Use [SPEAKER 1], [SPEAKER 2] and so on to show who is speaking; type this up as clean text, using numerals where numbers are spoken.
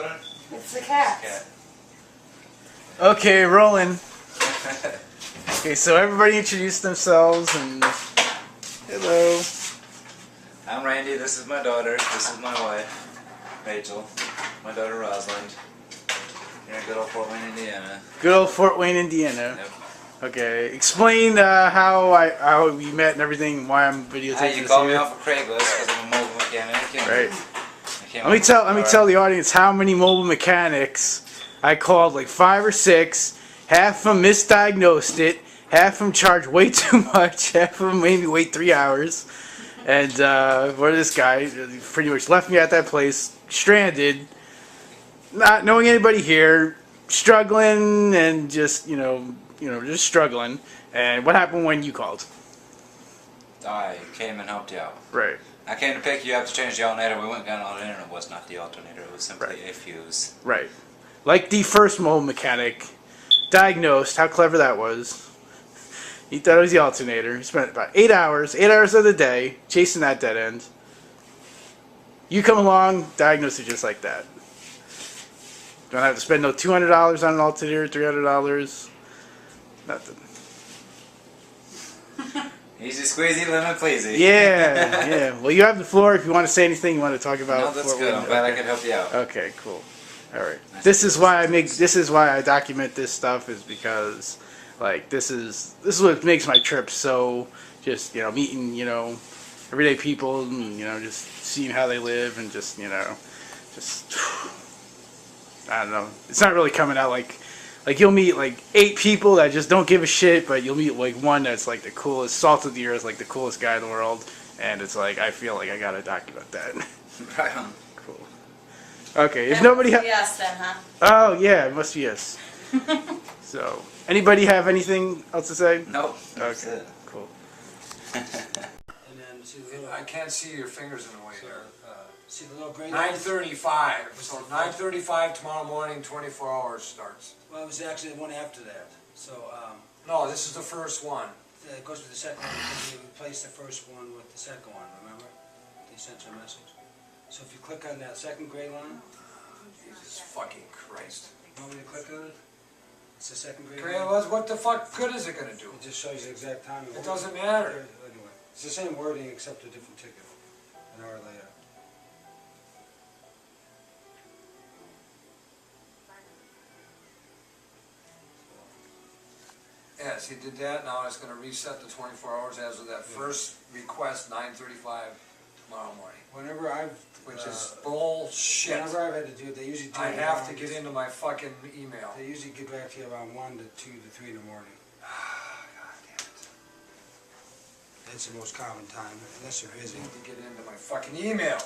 [SPEAKER 1] daughter?
[SPEAKER 2] It's the cat.
[SPEAKER 3] Okay, rolling. Okay, so everybody introduce themselves and hello.
[SPEAKER 1] I'm Randy. This is my daughter. This is my wife, Rachel. My daughter Rosalind. Here in good old Fort Wayne, Indiana.
[SPEAKER 3] Good old Fort Wayne, Indiana.
[SPEAKER 1] Yep.
[SPEAKER 3] Okay, explain how we met and everything. Why I'm videotaping.
[SPEAKER 1] You called me off of Craigslist because I'm a mobile mechanic.
[SPEAKER 3] Right. Let me tell the audience how many mobile mechanics I called, like 5 or 6. Half of them misdiagnosed it. Half of them charged way too much. Half of them made me wait 3 hours. And this guy pretty much left me at that place, stranded, not knowing anybody here, struggling, and just just struggling. And what happened when you called?
[SPEAKER 1] I came and helped you out.
[SPEAKER 3] Right.
[SPEAKER 1] I came to pick you up to change the alternator. We went and got an alternator, and it was not the alternator. It was simply a fuse.
[SPEAKER 3] Right. Like the first mobile mechanic diagnosed, how clever that was. He thought it was the alternator. He spent about 8 hours of the day, chasing that dead end. You come along, diagnose it just like that. Don't have to spend no $200 on an alternator, $300. Nothing.
[SPEAKER 1] Easy squeezy, lemon pleasy.
[SPEAKER 3] Yeah, yeah. Well, you have the floor. If you want to say anything, you want to talk about.
[SPEAKER 1] No, that's good. I'm glad I could help you out.
[SPEAKER 3] Okay, cool. All right. This is why I document this stuff, is because like this is what makes my trip so just meeting everyday people and just seeing how they live and just I don't know. It's not really coming out like you'll meet like 8 people that just don't give a shit, but you'll meet like one that's like the coolest, salt of the earth, like the coolest guy in the world, and it's like I feel like I gotta document that.
[SPEAKER 1] Right on.
[SPEAKER 3] Cool. Okay, if nobody
[SPEAKER 2] yes, then, huh?
[SPEAKER 3] Oh yeah, it must be yes. So, anybody have anything else to say?
[SPEAKER 1] Nope. That's
[SPEAKER 3] Okay.
[SPEAKER 1] it.
[SPEAKER 3] Cool.
[SPEAKER 4] And then see the little,
[SPEAKER 5] I can't see your fingers in the way there.
[SPEAKER 4] see the little gray lines?
[SPEAKER 5] 9:35. So 9:35 tomorrow morning, 24 hours starts.
[SPEAKER 4] Well, it was actually the one after that. So
[SPEAKER 5] No, this is the first one.
[SPEAKER 4] it goes with the second one because they replaced the first one with the second one, remember? They sent you a message. So if you click on that second gray line,
[SPEAKER 5] Jesus fucking Christ.
[SPEAKER 4] you want me to click on it? It's the second gray
[SPEAKER 5] Okay,
[SPEAKER 4] line.
[SPEAKER 5] well, what the fuck good is it gonna do?
[SPEAKER 4] It just shows you the exact time.
[SPEAKER 5] It doesn't matter.
[SPEAKER 4] Anyway, it's the same wording except a different ticket. An hour later.
[SPEAKER 5] Yes, he did that. Now it's gonna reset the 24 hours as of that first request, 9:35 tomorrow morning.
[SPEAKER 4] Whenever I've
[SPEAKER 5] Which is bullshit.
[SPEAKER 4] Whenever I've had to do it, they usually do
[SPEAKER 5] I
[SPEAKER 4] it
[SPEAKER 5] have to
[SPEAKER 4] around-
[SPEAKER 5] get into my fucking email.
[SPEAKER 4] They usually get back to you around 1 to 2 to 3 in the morning.
[SPEAKER 5] God damn it.
[SPEAKER 4] That's the most common time, unless you're
[SPEAKER 5] I
[SPEAKER 4] busy.
[SPEAKER 5] need to get into my fucking email.